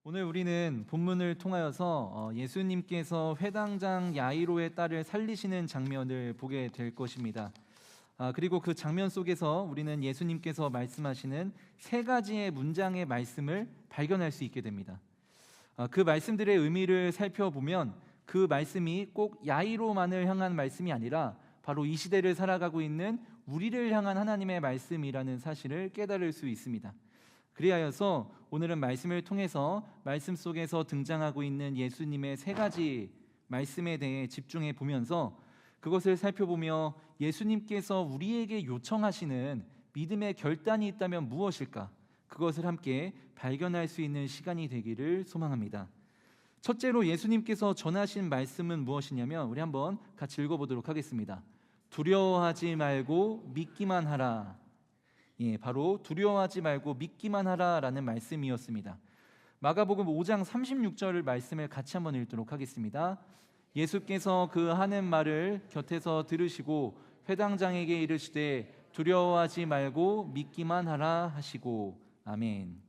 오늘 우리는 본문을 통하여서 예수님께서 회당장 야이로의 딸을 살리시는 장면을 보게 될 것입니다. 그리고 그 장면 속에서 우리는 예수님께서 말씀하시는 세 가지의 문장의 말씀을 발견할 수 있게 됩니다. 그 말씀들의 의미를 살펴보면 그 말씀이 꼭 야이로만을 향한 말씀이 아니라 바로 이 시대를 살아가고 있는 우리를 향한 하나님의 말씀이라는 사실을 깨달을 수 있습니다. 그리하여서 오늘은 말씀을 통해서 말씀 속에서 등장하고 있는 예수님의 세 가지 말씀에 대해 집중해 보면서 그것을 살펴보며 예수님께서 우리에게 요청하시는 믿음의 결단이 있다면 무엇일까? 그것을 함께 발견할 수 있는 시간이 되기를 소망합니다. 첫째로 예수님께서 전하신 말씀은 무엇이냐면 우리 한번 같이 읽어보도록 하겠습니다. 두려워하지 말고 믿기만 하라. 바로 두려워하지 말고 믿기만 하라라는 말씀이었습니다. 마가복음 5장 36절 말씀을 같이 한번 읽도록 하겠습니다. 예수께서 그 하는 말을 곁에서 들으시고 회당장에게 이르시되 두려워하지 말고 믿기만 하라 하시고 아멘.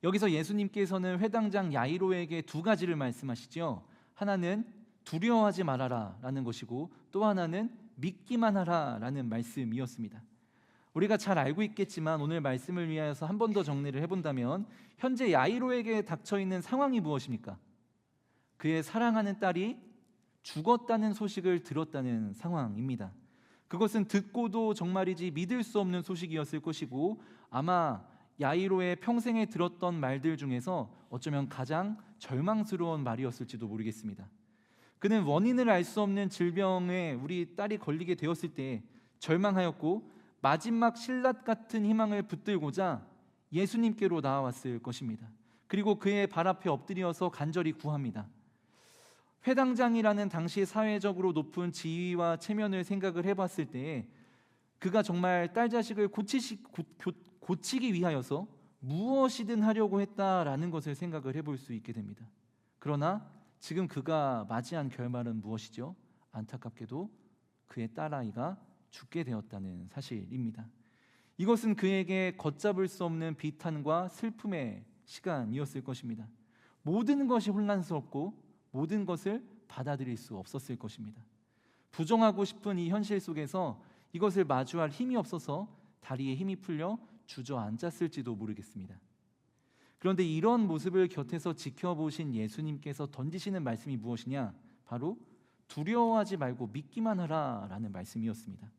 여기서 예수님께서는 회당장 야이로에게 두 가지를 말씀하시죠. 하나는 두려워하지 말아라 라는 것이고 또 하나는 믿기만 하라 라는 말씀이었습니다. 우리가 잘 알고 있겠지만 오늘 말씀을 위하여서 한 번 더 정리를 해본다면 현재 야이로에게 닥쳐있는 상황이 무엇입니까? 그의 사랑하는 딸이 죽었다는 소식을 들었다는 상황입니다. 그것은 듣고도 정말이지 믿을 수 없는 소식이었을 것이고 아마 야이로의 평생에 들었던 말들 중에서 어쩌면 가장 절망스러운 말이었을지도 모르겠습니다. 그는 원인을 알 수 없는 질병에 우리 딸이 걸리게 되었을 때 절망하였고 마지막 신라 같은 희망을 붙들고자 예수님께로 나아왔을 것입니다. 그리고 그의 발 앞에 엎드려서 간절히 구합니다. 회당장이라는 당시 사회적으로 높은 지위와 체면을 생각을 해봤을 때 그가 정말 딸 자식을 고치기 위하여서 무엇이든 하려고 했다라는 것을 생각을 해볼 수 있게 됩니다. 그러나 지금 그가 맞이한 결말은 무엇이죠? 안타깝게도 그의 딸아이가 죽게 되었다는 사실입니다. 이것은 그에게 걷잡을 수 없는 비탄과 슬픔의 시간이었을 것입니다. 모든 것이 혼란스럽고 모든 것을 받아들일 수 없었을 것입니다. 부정하고 싶은 이 현실 속에서 이것을 마주할 힘이 없어서 다리에 힘이 풀려 주저앉았을지도 모르겠습니다. 그런데 이런 모습을 곁에서 지켜보신 예수님께서 던지시는 말씀이 무엇이냐? 바로 두려워하지 말고 믿기만 하라라는 말씀이었습니다.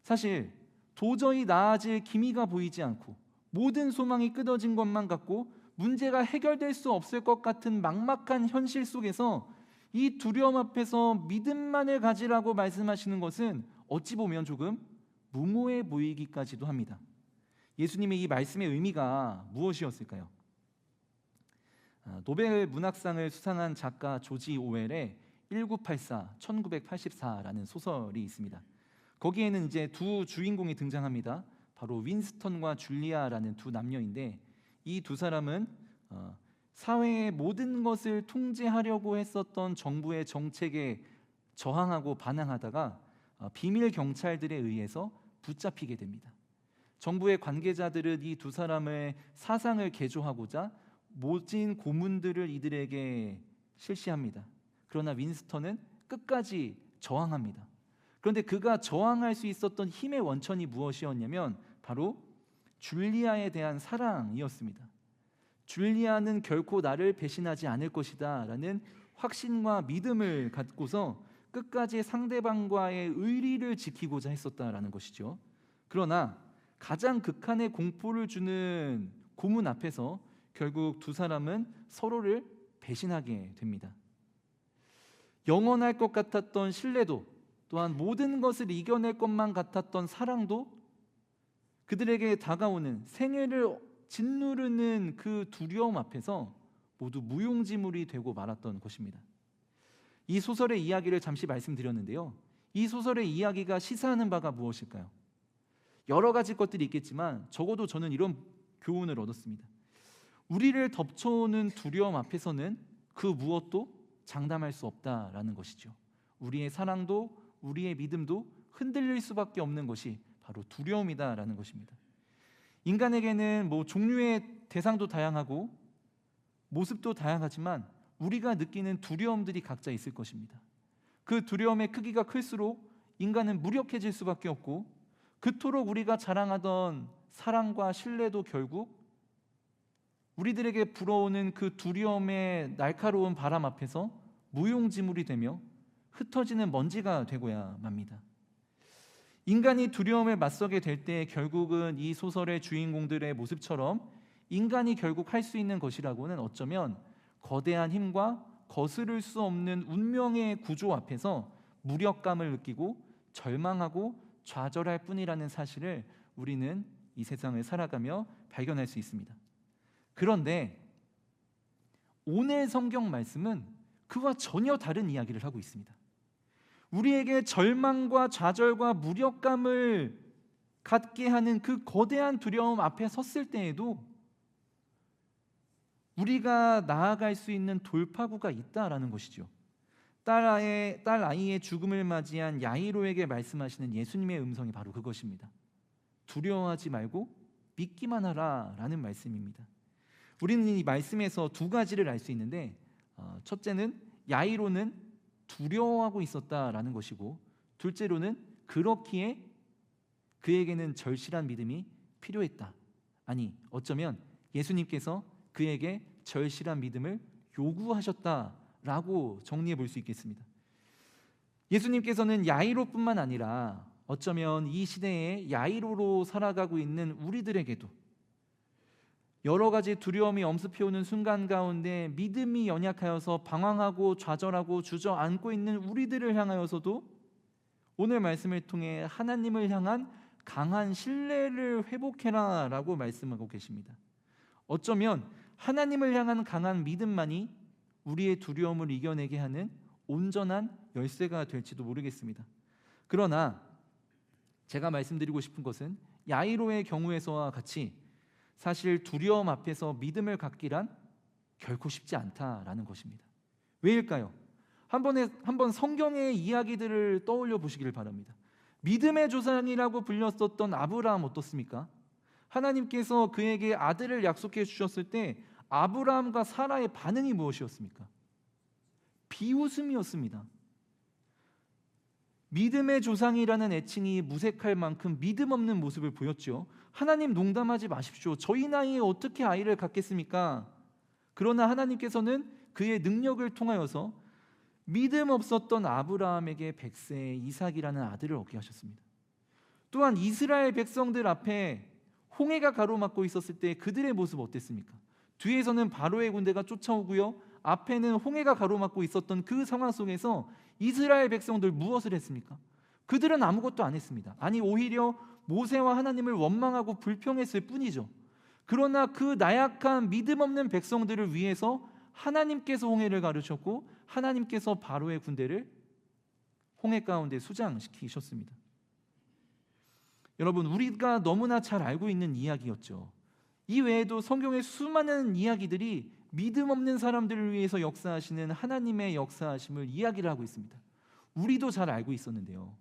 사실 도저히 나아질 기미가 보이지 않고 모든 소망이 끊어진 것만 같고 문제가 해결될 수 없을 것 같은 막막한 현실 속에서 이 두려움 앞에서 믿음만을 가지라고 말씀하시는 것은 어찌 보면 조금 무모해 보이기까지도 합니다. 예수님의 이 말씀의 의미가 무엇이었을까요? 노벨 문학상을 수상한 작가 조지 오웰의 1984, 1984라는 소설이 있습니다. 거기에는 이제 두 주인공이 등장합니다. 바로 윈스턴과 줄리아라는 두 남녀인데 이 두 사람은 사회의 모든 것을 통제하려고 했었던 정부의 정책에 저항하고 반항하다가 비밀 경찰들에 의해서 붙잡히게 됩니다. 정부의 관계자들은 이 두 사람의 사상을 개조하고자 모진 고문들을 이들에게 실시합니다. 그러나 윈스턴은 끝까지 저항합니다. 그런데 그가 저항할 수 있었던 힘의 원천이 무엇이었냐면 바로 줄리아에 대한 사랑이었습니다. 줄리아는 결코 나를 배신하지 않을 것이다 라는 확신과 믿음을 갖고서 끝까지 상대방과의 의리를 지키고자 했었다라는 것이죠. 그러나 가장 극한의 공포를 주는 고문 앞에서 결국 두 사람은 서로를 배신하게 됩니다. 영원할 것 같았던 신뢰도 또한 모든 것을 이겨낼 것만 같았던 사랑도 그들에게 다가오는 생애를 짓누르는 그 두려움 앞에서 모두 무용지물이 되고 말았던 것입니다. 이 소설의 이야기를 잠시 말씀드렸는데요. 이 소설의 이야기가 시사하는 바가 무엇일까요? 여러 가지 것들이 있겠지만 적어도 저는 이런 교훈을 얻었습니다. 우리를 덮쳐오는 두려움 앞에서는 그 무엇도 장담할 수 없다라는 것이죠. 우리의 사랑도 우리의 믿음도 흔들릴 수밖에 없는 것이 바로 두려움이다라는 것입니다. 인간에게는 종류의 대상도 다양하고 모습도 다양하지만 우리가 느끼는 두려움들이 각자 있을 것입니다. 그 두려움의 크기가 클수록 인간은 무력해질 수밖에 없고, 그토록 우리가 자랑하던 사랑과 신뢰도 결국 우리들에게 불어오는 그 두려움의 날카로운 바람 앞에서 무용지물이 되며 흩어지는 먼지가 되고야 맙니다. 인간이 두려움에 맞서게 될 때 결국은 이 소설의 주인공들의 모습처럼 인간이 결국 할 수 있는 것이라고는 어쩌면 거대한 힘과 거스를 수 없는 운명의 구조 앞에서 무력감을 느끼고 절망하고 좌절할 뿐이라는 사실을 우리는 이 세상을 살아가며 발견할 수 있습니다. 그런데 오늘 성경 말씀은 그와 전혀 다른 이야기를 하고 있습니다. 우리에게 절망과 좌절과 무력감을 갖게 하는 그 거대한 두려움 앞에 섰을 때에도 우리가 나아갈 수 있는 돌파구가 있다라는 것이죠. 딸 아이의 죽음을 맞이한 야이로에게 말씀하시는 예수님의 음성이 바로 그것입니다. 두려워하지 말고 믿기만 하라 라는 말씀입니다. 우리는 이 말씀에서 두 가지를 알 수 있는데, 첫째는 야이로는 두려워하고 있었다라는 것이고, 둘째로는 그렇기에 그에게는 절실한 믿음이 필요했다. 아니, 어쩌면 예수님께서 그에게 절실한 믿음을 요구하셨다라고 정리해 볼 수 있겠습니다. 예수님께서는 야이로뿐만 아니라 어쩌면 이 시대에 야이로로 살아가고 있는 우리들에게도 여러 가지 두려움이 엄습해오는 순간 가운데 믿음이 연약하여서 방황하고 좌절하고 주저앉고 있는 우리들을 향하여서도 오늘 말씀을 통해 하나님을 향한 강한 신뢰를 회복해라 라고 말씀하고 계십니다. 어쩌면 하나님을 향한 강한 믿음만이 우리의 두려움을 이겨내게 하는 온전한 열쇠가 될지도 모르겠습니다. 그러나 제가 말씀드리고 싶은 것은 야이로의 경우에서와 같이 사실 두려움 앞에서 믿음을 갖기란 결코 쉽지 않다라는 것입니다. 왜일까요? 한번 성경의 이야기들을 떠올려 보시기를 바랍니다. 믿음의 조상이라고 불렸었던 아브라함 어떻습니까? 하나님께서 그에게 아들을 약속해 주셨을 때 아브라함과 사라의 반응이 무엇이었습니까? 비웃음이었습니다. 믿음의 조상이라는 애칭이 무색할 만큼 믿음 없는 모습을 보였죠. 하나님 농담하지 마십시오. 저희 나이에 어떻게 아이를 갖겠습니까? 그러나 하나님께서는 그의 능력을 통하여서 믿음 없었던 아브라함에게 백세 이삭이라는 아들을 얻게 하셨습니다. 또한 이스라엘 백성들 앞에 홍해가 가로막고 있었을 때 그들의 모습 어땠습니까? 뒤에서는 바로의 군대가 쫓아오고요, 앞에는 홍해가 가로막고 있었던 그 상황 속에서 이스라엘 백성들 무엇을 했습니까? 그들은 아무것도 안 했습니다. 아니, 오히려 모세와 하나님을 원망하고 불평했을 뿐이죠. 그러나 그 나약한 믿음 없는 백성들을 위해서 하나님께서 홍해를 가르쳤고 하나님께서 바로의 군대를 홍해 가운데 수장시키셨습니다. 여러분, 우리가 너무나 잘 알고 있는 이야기였죠. 이 외에도 성경의 수많은 이야기들이 믿음 없는 사람들을 위해서 역사하시는 하나님의 역사하심을 이야기를 하고 있습니다. 우리도 잘 알고 있었는데요,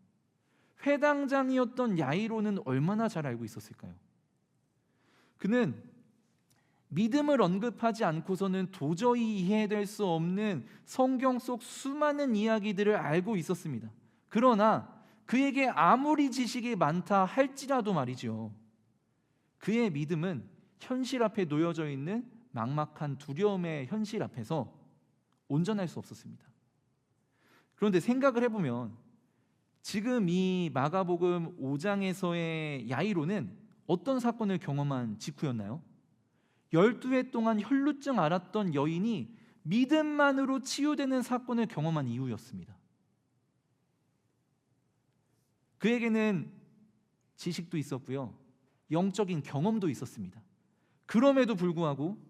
회당장이었던 야이로는 얼마나 잘 알고 있었을까요? 그는 믿음을 언급하지 않고서는 도저히 이해될 수 없는 성경 속 수많은 이야기들을 알고 있었습니다. 그러나 그에게 아무리 지식이 많다 할지라도 말이죠, 그의 믿음은 현실 앞에 놓여져 있는 막막한 두려움의 현실 앞에서 온전할 수 없었습니다. 그런데 생각을 해보면 지금 이 마가복음 5장에서의 야이로는 어떤 사건을 경험한 직후였나요? 12해 동안 혈루증 앓았던 여인이 믿음만으로 치유되는 사건을 경험한 이후였습니다. 그에게는 지식도 있었고요, 영적인 경험도 있었습니다. 그럼에도 불구하고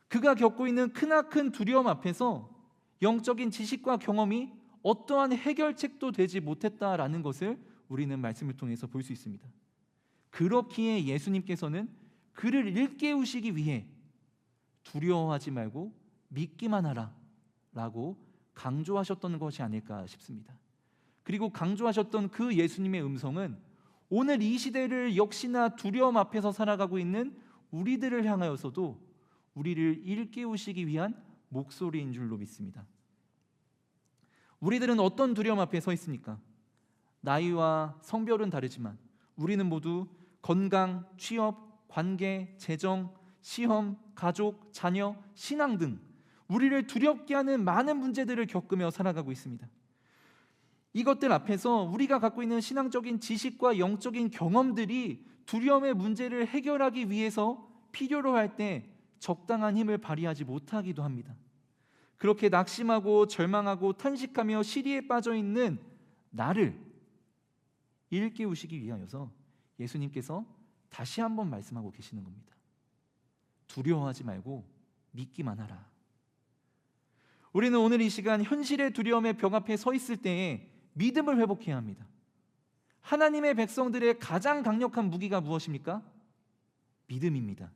그가 겪고 있는 크나큰 두려움 앞에서 영적인 지식과 경험이 어떠한 해결책도 되지 못했다라는 것을 우리는 말씀을 통해서 볼 수 있습니다. 그렇기에 예수님께서는 그를 일깨우시기 위해 두려워하지 말고 믿기만 하라 라고 강조하셨던 것이 아닐까 싶습니다. 그리고 강조하셨던 그 예수님의 음성은 오늘 이 시대를 역시나 두려움 앞에서 살아가고 있는 우리들을 향하여서도 우리를 일깨우시기 위한 목소리인 줄로 믿습니다. 우리들은 어떤 두려움 앞에 서 있습니까? 나이와 성별은 다르지만 우리는 모두 건강, 취업, 관계, 재정, 시험, 가족, 자녀, 신앙 등 우리를 두렵게 하는 많은 문제들을 겪으며 살아가고 있습니다. 이것들 앞에서 우리가 갖고 있는 신앙적인 지식과 영적인 경험들이 두려움의 문제를 해결하기 위해서 필요로 할 때 적당한 힘을 발휘하지 못하기도 합니다. 그렇게 낙심하고 절망하고 탄식하며 시리에 빠져 있는 나를 일깨우시기 위하여서 예수님께서 다시 한번 말씀하고 계시는 겁니다. 두려워하지 말고 믿기만 하라. 우리는 오늘 이 시간 현실의 두려움의 벽 앞에 서 있을 때에 믿음을 회복해야 합니다. 하나님의 백성들의 가장 강력한 무기가 무엇입니까? 믿음입니다.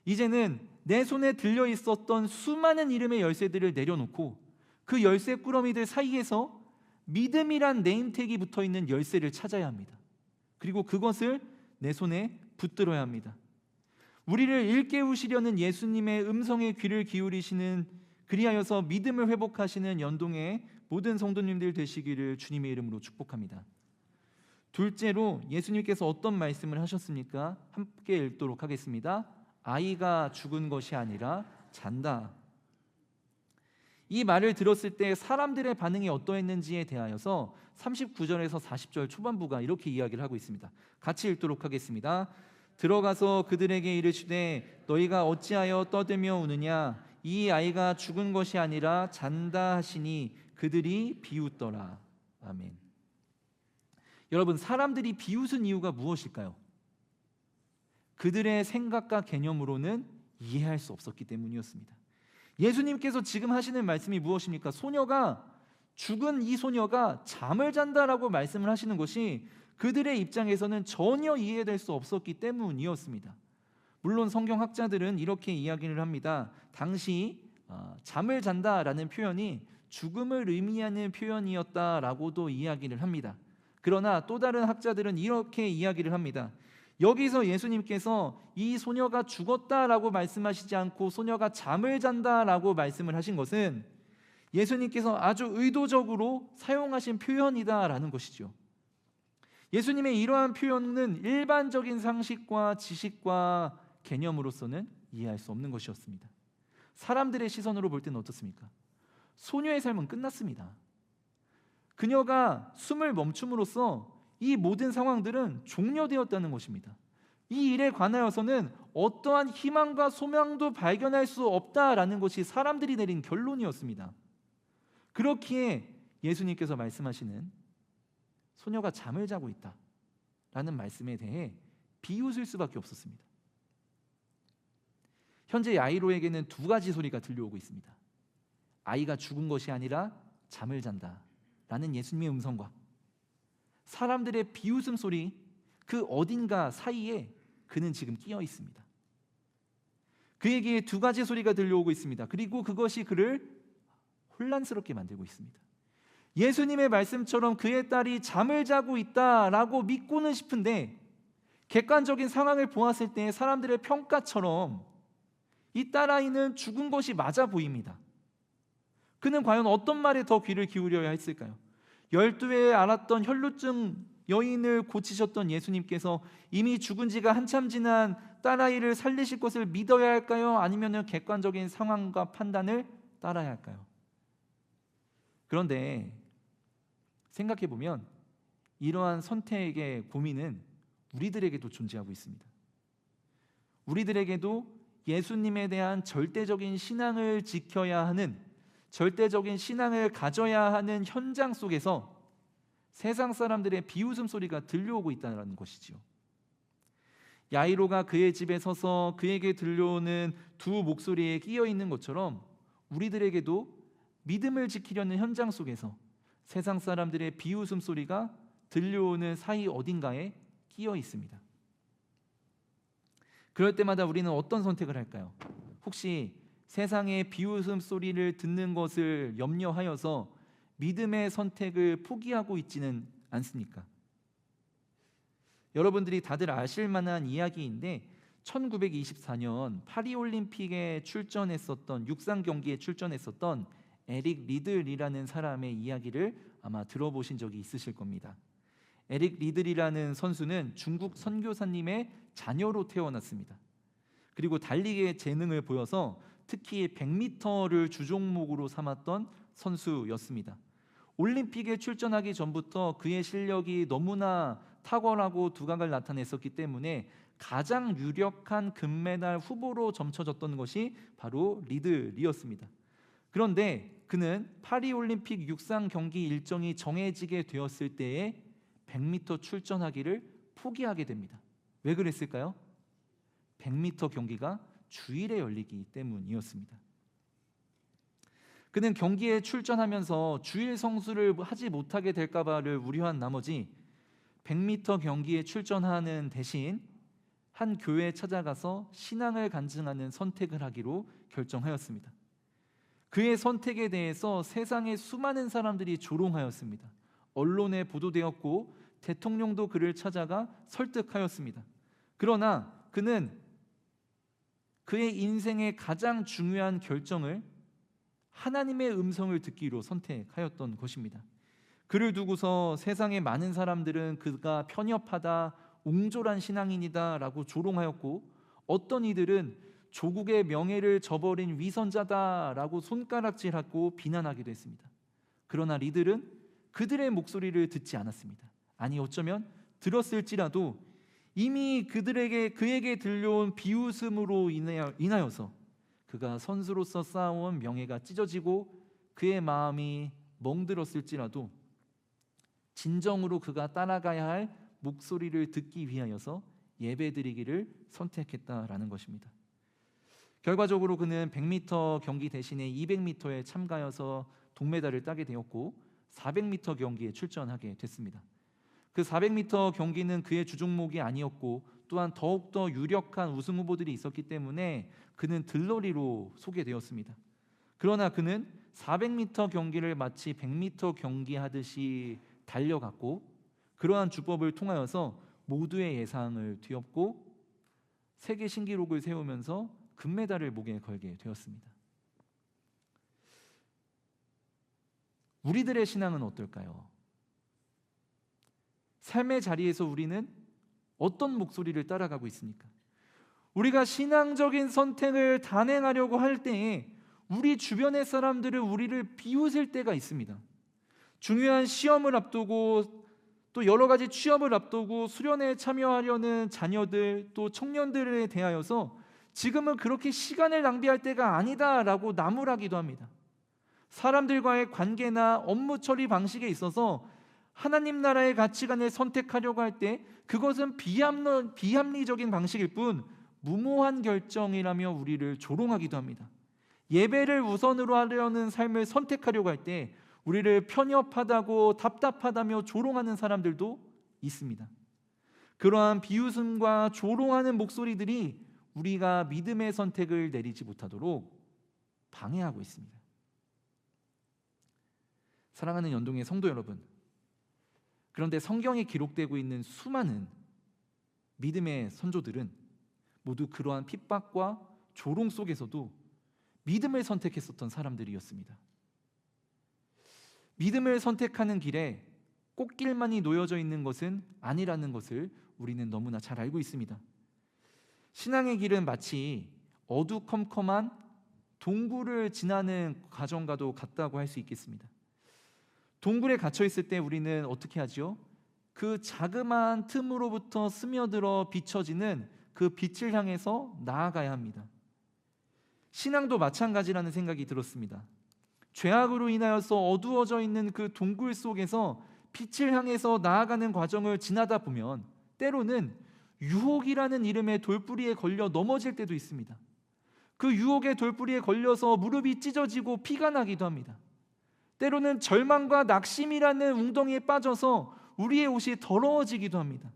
이제는 내 손에 들려 있었던 수많은 이름의 열쇠들을 내려놓고 그 열쇠 꾸러미들 사이에서 믿음이란 네임택이 붙어 있는 열쇠를 찾아야 합니다. 그리고 그것을 내 손에 붙들어야 합니다. 우리를 일깨우시려는 예수님의 음성에 귀를 기울이시는, 그리하여서 믿음을 회복하시는 연동의 모든 성도님들 되시기를 주님의 이름으로 축복합니다. 둘째로 예수님께서 어떤 말씀을 하셨습니까? 함께 읽도록 하겠습니다. 아이가 죽은 것이 아니라 잔다. 이 말을 들었을 때 사람들의 반응이 어떠했는지에 대하여서 39절에서 40절 초반부가 이렇게 이야기를 하고 있습니다. 같이 읽도록 하겠습니다. 들어가서 그들에게 이르시되 너희가 어찌하여 떠들며 우느냐? 이 아이가 죽은 것이 아니라 잔다 하시니 그들이 비웃더라. 아멘. 여러분, 사람들이 비웃은 이유가 무엇일까요? 그들의 생각과 개념으로는 이해할 수 없었기 때문이었습니다. 예수님께서 지금 하시는 말씀이 무엇입니까? 죽은 이 소녀가 잠을 잔다라고 말씀을 하시는 것이 그들의 입장에서는 전혀 이해될 수 없었기 때문이었습니다. 물론 성경학자들은 이렇게 이야기를 합니다. 당시 잠을 잔다라는 표현이 죽음을 의미하는 표현이었다라고도 이야기를 합니다. 그러나 또 다른 학자들은 이렇게 이야기를 합니다. 여기서 예수님께서 이 소녀가 죽었다라고 말씀하시지 않고 소녀가 잠을 잔다라고 말씀을 하신 것은 예수님께서 아주 의도적으로 사용하신 표현이다라는 것이죠. 예수님의 이러한 표현은 일반적인 상식과 지식과 개념으로서는 이해할 수 없는 것이었습니다. 사람들의 시선으로 볼 때는 어떻습니까? 소녀의 삶은 끝났습니다. 그녀가 숨을 멈춤으로써 이 모든 상황들은 종료되었다는 것입니다. 이 일에 관하여서는 어떠한 희망과 소망도 발견할 수 없다라는 것이 사람들이 내린 결론이었습니다. 그렇기에 예수님께서 말씀하시는 소녀가 잠을 자고 있다라는 말씀에 대해 비웃을 수밖에 없었습니다. 현재 야이로에게는 두 가지 소리가 들려오고 있습니다. 아이가 죽은 것이 아니라 잠을 잔다라는 예수님의 음성과 사람들의 비웃음 소리, 그 어딘가 사이에 그는 지금 끼어 있습니다. 그에게 두 가지 소리가 들려오고 있습니다. 그리고 그것이 그를 혼란스럽게 만들고 있습니다. 예수님의 말씀처럼 그의 딸이 잠을 자고 있다라고 믿고는 싶은데 객관적인 상황을 보았을 때 사람들의 평가처럼 이 딸아이는 죽은 것이 맞아 보입니다. 그는 과연 어떤 말에 더 귀를 기울여야 했을까요? 12회에 앓았던 혈루증 여인을 고치셨던 예수님께서 이미 죽은 지가 한참 지난 딸아이를 살리실 것을 믿어야 할까요? 아니면 객관적인 상황과 판단을 따라야 할까요? 그런데 생각해보면 이러한 선택의 고민은 우리들에게도 존재하고 있습니다. 우리들에게도 예수님에 대한 절대적인 신앙을 지켜야 하는, 절대적인 신앙을 가져야 하는 현장 속에서 세상 사람들의 비웃음 소리가 들려오고 있다는 것이지요. 야이로가 그의 집에 서서 그에게 들려오는 두 목소리에 끼어 있는 것처럼 우리들에게도 믿음을 지키려는 현장 속에서 세상 사람들의 비웃음 소리가 들려오는 사이 어딘가에 끼어 있습니다. 그럴 때마다 우리는 어떤 선택을 할까요? 혹시 세상의 비웃음 소리를 듣는 것을 염려하여서 믿음의 선택을 포기하고 있지는 않습니까? 여러분들이 다들 아실 만한 이야기인데 1924년 파리올림픽에 출전했었던 육상 경기에 출전했었던 에릭 리들이라는 사람의 이야기를 아마 들어보신 적이 있으실 겁니다. 에릭 리들이라는 선수는 중국 선교사님의 자녀로 태어났습니다. 그리고 달리기의 재능을 보여서 특히 100m를 주종목으로 삼았던 선수였습니다. 올림픽에 출전하기 전부터 그의 실력이 너무나 탁월하고 두각을 나타냈었기 때문에 가장 유력한 금메달 후보로 점쳐졌던 것이 바로 리들이었습니다. 그런데 그는 파리올림픽 육상 경기 일정이 정해지게 되었을 때에 100m 출전하기를 포기하게 됩니다. 왜 그랬을까요? 100m 경기가 주일에 열리기 때문이었습니다. 그는 경기에 출전하면서 주일 성수를 하지 못하게 될까봐를 우려한 나머지 100m 경기에 출전하는 대신 한 교회에 찾아가서 신앙을 간증하는 선택을 하기로 결정하였습니다. 그의 선택에 대해서 세상의 수많은 사람들이 조롱하였습니다. 언론에 보도되었고 대통령도 그를 찾아가 설득하였습니다. 그러나 그는 그의 인생의 가장 중요한 결정을 하나님의 음성을 듣기로 선택하였던 것입니다. 그를 두고서 세상의 많은 사람들은 그가 편협하다, 옹졸한 신앙인이다 라고 조롱하였고, 어떤 이들은 조국의 명예를 저버린 위선자다 라고 손가락질하고 비난하기도 했습니다. 그러나 리들은 그들의 목소리를 듣지 않았습니다. 아니, 어쩌면 들었을지라도 이미 그에게 들려온 비웃음으로 인하여서 그가 선수로서 쌓아온 명예가 찢어지고 그의 마음이 멍들었을지라도 진정으로 그가 따라가야 할 목소리를 듣기 위하여서 예배드리기를 선택했다라는 것입니다. 결과적으로 그는 100m 경기 대신에 200m에 참가해서 동메달을 따게 되었고 400m 경기에 출전하게 됐습니다. 그 400m 경기는 그의 주종목이 아니었고 또한 더욱더 유력한 우승 후보들이 있었기 때문에 그는 들러리로 소개되었습니다. 그러나 그는 400m 경기를 마치 100m 경기하듯이 달려갔고 그러한 주법을 통하여서 모두의 예상을 뒤엎고 세계 신기록을 세우면서 금메달을 목에 걸게 되었습니다. 우리들의 신앙은 어떨까요? 삶의 자리에서 우리는 어떤 목소리를 따라가고 있습니까? 우리가 신앙적인 선택을 단행하려고 할 때에 우리 주변의 사람들은 우리를 비웃을 때가 있습니다. 중요한 시험을 앞두고 또 여러 가지 취업을 앞두고 수련회에 참여하려는 자녀들 또 청년들에 대하여서 지금은 그렇게 시간을 낭비할 때가 아니다라고 나무라기도 합니다. 사람들과의 관계나 업무 처리 방식에 있어서 하나님 나라의 가치관을 선택하려고 할 때 그것은 비합리적인 방식일 뿐 무모한 결정이라며 우리를 조롱하기도 합니다. 예배를 우선으로 하려는 삶을 선택하려고 할 때 우리를 편협하다고 답답하다며 조롱하는 사람들도 있습니다. 그러한 비웃음과 조롱하는 목소리들이 우리가 믿음의 선택을 내리지 못하도록 방해하고 있습니다. 사랑하는 연동의 성도 여러분, 그런데 성경에 기록되고 있는 수많은 믿음의 선조들은 모두 그러한 핍박과 조롱 속에서도 믿음을 선택했었던 사람들이었습니다. 믿음을 선택하는 길에 꽃길만이 놓여져 있는 것은 아니라는 것을 우리는 너무나 잘 알고 있습니다. 신앙의 길은 마치 어두컴컴한 동굴을 지나는 과정과도 같다고 할 수 있겠습니다. 동굴에 갇혀 있을 때 우리는 어떻게 하죠? 그 자그마한 틈으로부터 스며들어 비춰지는 그 빛을 향해서 나아가야 합니다. 신앙도 마찬가지라는 생각이 들었습니다. 죄악으로 인하여서 어두워져 있는 그 동굴 속에서 빛을 향해서 나아가는 과정을 지나다 보면 때로는 유혹이라는 이름의 돌뿌리에 걸려 넘어질 때도 있습니다. 그 유혹의 돌뿌리에 걸려서 무릎이 찢어지고 피가 나기도 합니다. 때로는 절망과 낙심이라는 웅덩이에 빠져서 우리의 옷이 더러워지기도 합니다.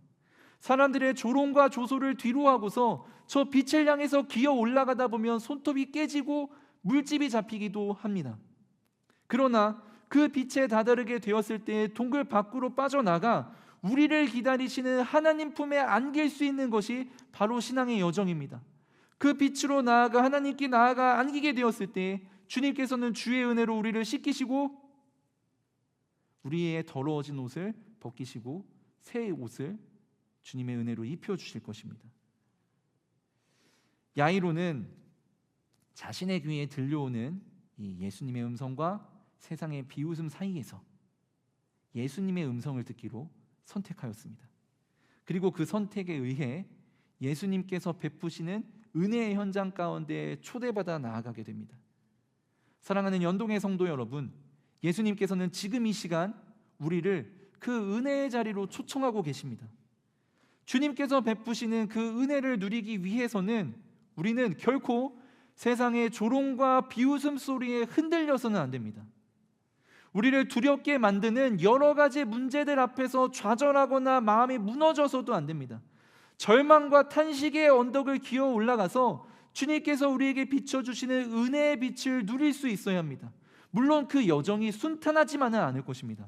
사람들의 조롱과 조소를 뒤로하고서 저 빛을 향해서 기어 올라가다 보면 손톱이 깨지고 물집이 잡히기도 합니다. 그러나 그 빛에 다다르게 되었을 때 동굴 밖으로 빠져나가 우리를 기다리시는 하나님 품에 안길 수 있는 것이 바로 신앙의 여정입니다. 그 빛으로 나아가 하나님께 나아가 안기게 되었을 때 주님께서는 주의 은혜로 우리를 씻기시고 우리의 더러워진 옷을 벗기시고 새 옷을 주님의 은혜로 입혀주실 것입니다. 야이로는 자신의 귀에 들려오는 이 예수님의 음성과 세상의 비웃음 사이에서 예수님의 음성을 듣기로 선택하였습니다. 그리고 그 선택에 의해 예수님께서 베푸시는 은혜의 현장 가운데 초대받아 나아가게 됩니다. 사랑하는 연동의 성도 여러분, 예수님께서는 지금 이 시간 우리를 그 은혜의 자리로 초청하고 계십니다. 주님께서 베푸시는 그 은혜를 누리기 위해서는 우리는 결코 세상의 조롱과 비웃음 소리에 흔들려서는 안 됩니다. 우리를 두렵게 만드는 여러 가지 문제들 앞에서 좌절하거나 마음이 무너져서도 안 됩니다. 절망과 탄식의 언덕을 기어 올라가서 주님께서 우리에게 비춰주시는 은혜의 빛을 누릴 수 있어야 합니다. 물론 그 여정이 순탄하지만은 않을 것입니다.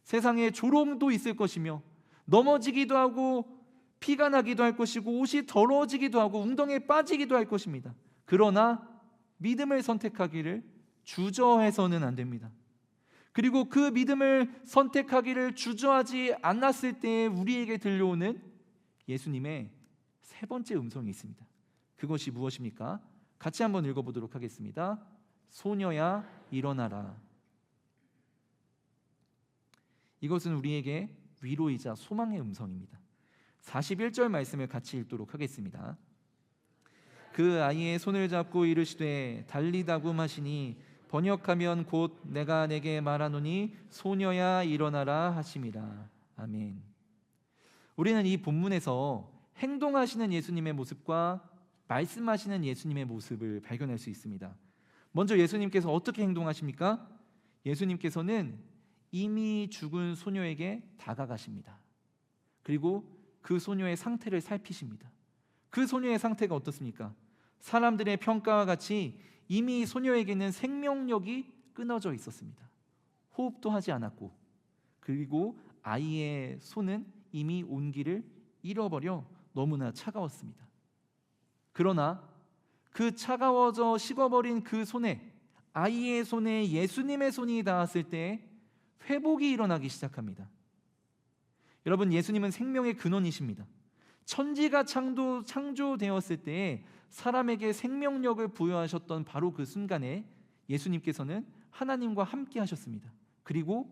세상에 조롱도 있을 것이며 넘어지기도 하고 피가 나기도 할 것이고 옷이 더러워지기도 하고 웅덩이에 빠지기도 할 것입니다. 그러나 믿음을 선택하기를 주저해서는 안 됩니다. 그리고 그 믿음을 선택하기를 주저하지 않았을 때 우리에게 들려오는 예수님의 세 번째 음성이 있습니다. 그것이 무엇입니까? 같이 한번 읽어보도록 하겠습니다. 소녀야 일어나라. 이것은 우리에게 위로이자 소망의 음성입니다. 41절 말씀을 같이 읽도록 하겠습니다. 그 아이의 손을 잡고 이르시되 달리다굼 하시니 번역하면 곧 내가 내게 말하노니 소녀야 일어나라 하심이라. 아멘. 우리는 이 본문에서 행동하시는 예수님의 모습과 말씀하시는 예수님의 모습을 발견할 수 있습니다. 먼저 예수님께서 어떻게 행동하십니까? 예수님께서는 이미 죽은 소녀에게 다가가십니다. 그리고 그 소녀의 상태를 살피십니다. 그 소녀의 상태가 어떻습니까? 사람들의 평가와 같이 이미 소녀에게는 생명력이 끊어져 있었습니다. 호흡도 하지 않았고, 그리고 아이의 손은 이미 온기를 잃어버려 너무나 차가웠습니다. 그러나 그 차가워져 식어버린 그 손에, 아이의 손에 예수님의 손이 닿았을 때 회복이 일어나기 시작합니다. 여러분, 예수님은 생명의 근원이십니다. 천지가 창조되었을 때에 사람에게 생명력을 부여하셨던 바로 그 순간에 예수님께서는 하나님과 함께 하셨습니다. 그리고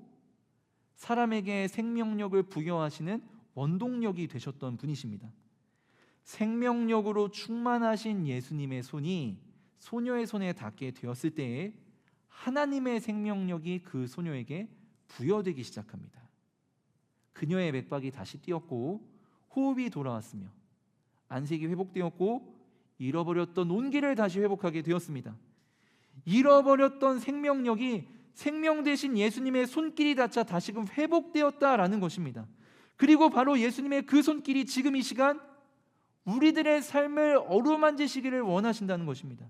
사람에게 생명력을 부여하시는 원동력이 되셨던 분이십니다. 생명력으로 충만하신 예수님의 손이 소녀의 손에 닿게 되었을 때에 하나님의 생명력이 그 소녀에게 부여되기 시작합니다. 그녀의 맥박이 다시 뛰었고 호흡이 돌아왔으며 안색이 회복되었고 잃어버렸던 온기를 다시 회복하게 되었습니다. 잃어버렸던 생명력이 생명 대신 예수님의 손길이 닿자 다시금 회복되었다라는 것입니다. 그리고 바로 예수님의 그 손길이 지금 이 시간 우리들의 삶을 어루만지시기를 원하신다는 것입니다.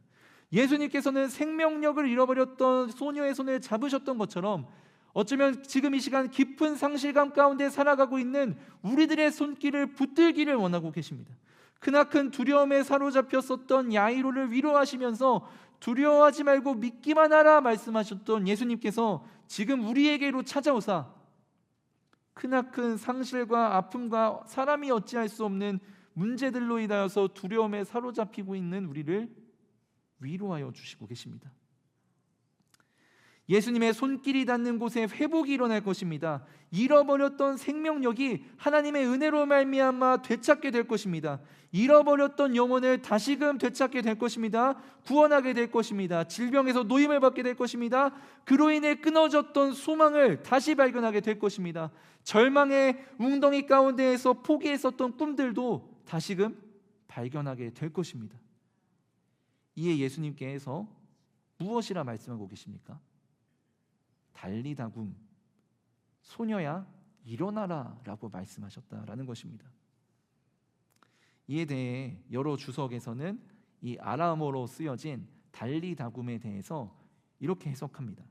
예수님께서는 생명력을 잃어버렸던 소녀의 손을 잡으셨던 것처럼 어쩌면 지금 이 시간 깊은 상실감 가운데 살아가고 있는 우리들의 손길을 붙들기를 원하고 계십니다. 크나큰 두려움에 사로잡혔었던 야이로를 위로하시면서 두려워하지 말고 믿기만 하라 말씀하셨던 예수님께서 지금 우리에게로 찾아오사 크나큰 상실과 아픔과 사람이 어찌할 수 없는 문제들로 인하여서 두려움에 사로잡히고 있는 우리를 위로하여 주시고 계십니다. 예수님의 손길이 닿는 곳에 회복이 일어날 것입니다. 잃어버렸던 생명력이 하나님의 은혜로 말미암아 되찾게 될 것입니다. 잃어버렸던 영혼을 다시금 되찾게 될 것입니다. 구원하게 될 것입니다. 질병에서 노임을 받게 될 것입니다. 그로 인해 끊어졌던 소망을 다시 발견하게 될 것입니다. 절망의 웅덩이 가운데에서 포기했었던 꿈들도 다시금 발견하게 될 것입니다. 이에 예수님께서 무엇이라 말씀하고 계십니까? 달리다굼, 소녀야 일어나라 라고 말씀하셨다라는 것입니다. 이에 대해 여러 주석에서는 이 아람어로 쓰여진 달리다굼에 대해서 이렇게 해석합니다.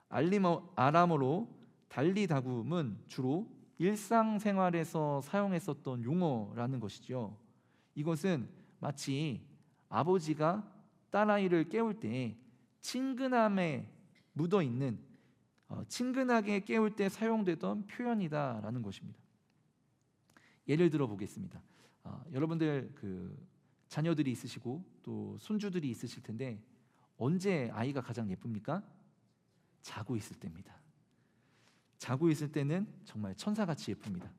아람어로 달리다굼은 주로 일상생활에서 사용했었던 용어라는 것이죠. 이것은 마치 아버지가 딸아이를 깨울 때 친근함에 묻어있는 친근하게 깨울 때 사용되던 표현이다라는 것입니다. 예를 들어 보겠습니다. 여러분들 자녀들이 있으시고 또 손주들이 있으실 텐데 언제 아이가 가장 예쁩니까? 자고 있을 때입니다. 자고 있을 때는 정말 천사같이 예쁩니다.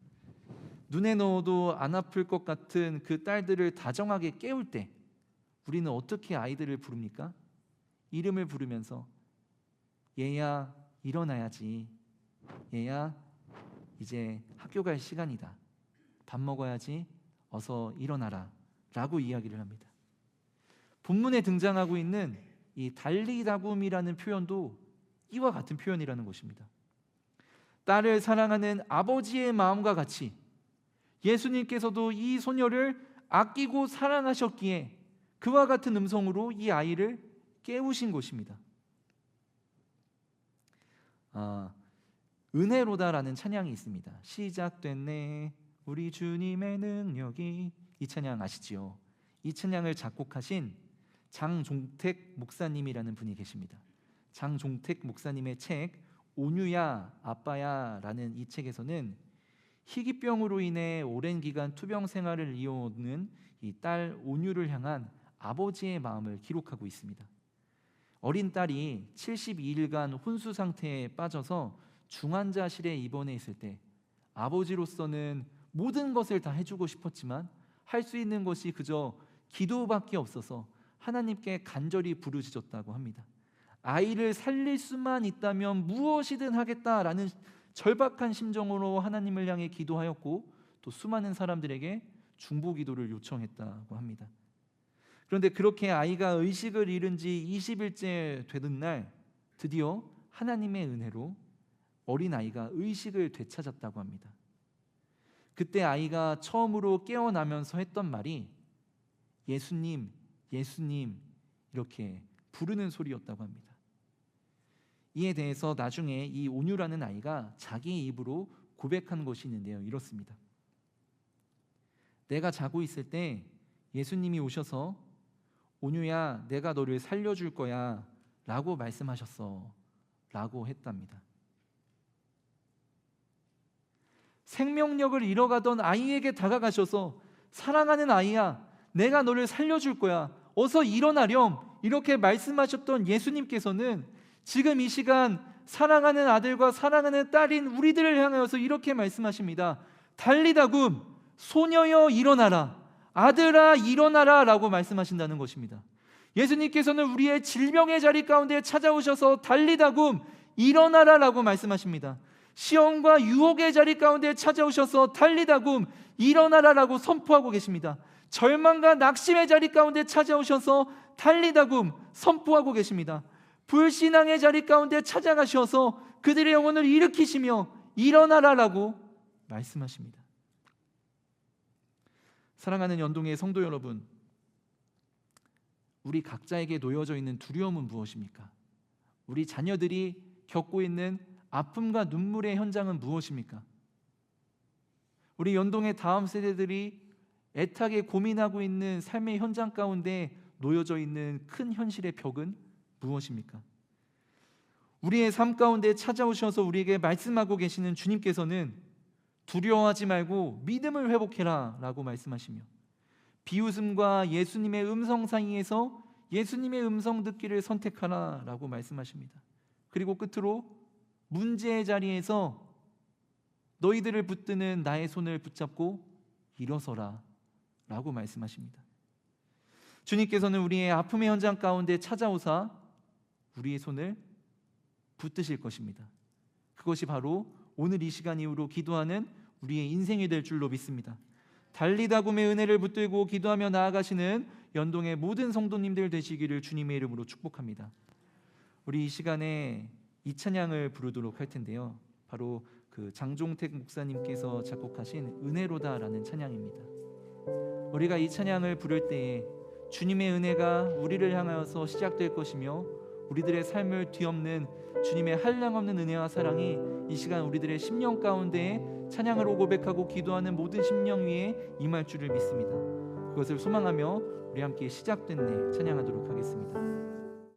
눈에 넣어도 안 아플 것 같은 그 딸들을 다정하게 깨울 때 우리는 어떻게 아이들을 부릅니까? 이름을 부르면서 얘야 일어나야지, 얘야 이제 학교 갈 시간이다, 밥 먹어야지, 어서 일어나라 라고 이야기를 합니다. 본문에 등장하고 있는 이 달리다굼이라는 표현도 이와 같은 표현이라는 것입니다. 딸을 사랑하는 아버지의 마음과 같이 예수님께서도 이 소녀를 아끼고 사랑하셨기에 그와 같은 음성으로 이 아이를 깨우신 것입니다. 은혜로다라는 찬양이 있습니다. 시작됐네 우리 주님의 능력이, 이 찬양 아시지요? 이 찬양을 작곡하신 장종택 목사님이라는 분이 계십니다. 장종택 목사님의 책 온유야 아빠야 라는 이 책에서는 희귀병으로 인해 오랜 기간 투병 생활을 이어오는 이 딸 온유를 향한 아버지의 마음을 기록하고 있습니다. 어린 딸이 72일간 혼수 상태에 빠져서 중환자실에 입원해 있을 때 아버지로서는 모든 것을 다 해주고 싶었지만 할 수 있는 것이 그저 기도밖에 없어서 하나님께 간절히 부르짖었다고 합니다. 아이를 살릴 수만 있다면 무엇이든 하겠다라는 절박한 심정으로 하나님을 향해 기도하였고 또 수많은 사람들에게 중보기도를 요청했다고 합니다. 그런데 그렇게 아이가 의식을 잃은 지 20일째 되는 날 드디어 하나님의 은혜로 어린아이가 의식을 되찾았다고 합니다. 그때 아이가 처음으로 깨어나면서 했던 말이 예수님, 예수님 이렇게 부르는 소리였다고 합니다. 이에 대해서 나중에 이 온유라는 아이가 자기의 입으로 고백한 것이 있는데요, 이렇습니다. 내가 자고 있을 때 예수님이 오셔서 온유야 내가 너를 살려줄 거야 라고 말씀하셨어 라고 했답니다. 생명력을 잃어가던 아이에게 다가가셔서 사랑하는 아이야 내가 너를 살려줄 거야 어서 일어나렴 이렇게 말씀하셨던 예수님께서는 지금 이 시간 사랑하는 아들과 사랑하는 딸인 우리들을 향하여서 이렇게 말씀하십니다. 달리다굼 소녀여 일어나라, 아들아 일어나라 라고 말씀하신다는 것입니다. 예수님께서는 우리의 질병의 자리 가운데 찾아오셔서 달리다굼 일어나라 라고 말씀하십니다. 시험과 유혹의 자리 가운데 찾아오셔서 달리다굼 일어나라 라고 선포하고 계십니다. 절망과 낙심의 자리 가운데 찾아오셔서 달리다굼 선포하고 계십니다. 불신앙의 자리 가운데 찾아가셔서 그들의 영혼을 일으키시며 일어나라 라고 말씀하십니다. 사랑하는 연동의 성도 여러분, 우리 각자에게 놓여져 있는 두려움은 무엇입니까? 우리 자녀들이 겪고 있는 아픔과 눈물의 현장은 무엇입니까? 우리 연동의 다음 세대들이 애타게 고민하고 있는 삶의 현장 가운데 놓여져 있는 큰 현실의 벽은 무엇입니까? 우리의 삶 가운데 찾아오셔서 우리에게 말씀하고 계시는 주님께서는 두려워하지 말고 믿음을 회복해라 라고 말씀하시며 비웃음과 예수님의 음성 사이에서 예수님의 음성 듣기를 선택하라 라고 말씀하십니다. 그리고 끝으로 문제의 자리에서 너희들을 붙드는 나의 손을 붙잡고 일어서라 라고 말씀하십니다. 주님께서는 우리의 아픔의 현장 가운데 찾아오사 우리의 손을 붙드실 것입니다. 그것이 바로 오늘 이 시간 이후로 기도하는 우리의 인생이 될 줄로 믿습니다. 달리다굼의 은혜를 붙들고 기도하며 나아가시는 연동의 모든 성도님들 되시기를 주님의 이름으로 축복합니다. 우리 이 시간에 이 찬양을 부르도록 할 텐데요, 바로 그 장종택 목사님께서 작곡하신 은혜로다라는 찬양입니다. 우리가 이 찬양을 부를 때에 주님의 은혜가 우리를 향하여서 시작될 것이며 우리들의 삶을 뒤엎는 주님의 한량없는 은혜와 사랑이 이 시간 우리들의 심령 가운데 찬양으로 고백하고 기도하는 모든 심령 위에 임할 줄을 믿습니다. 그것을 소망하며 우리 함께 시작된 내 찬양하도록 하겠습니다.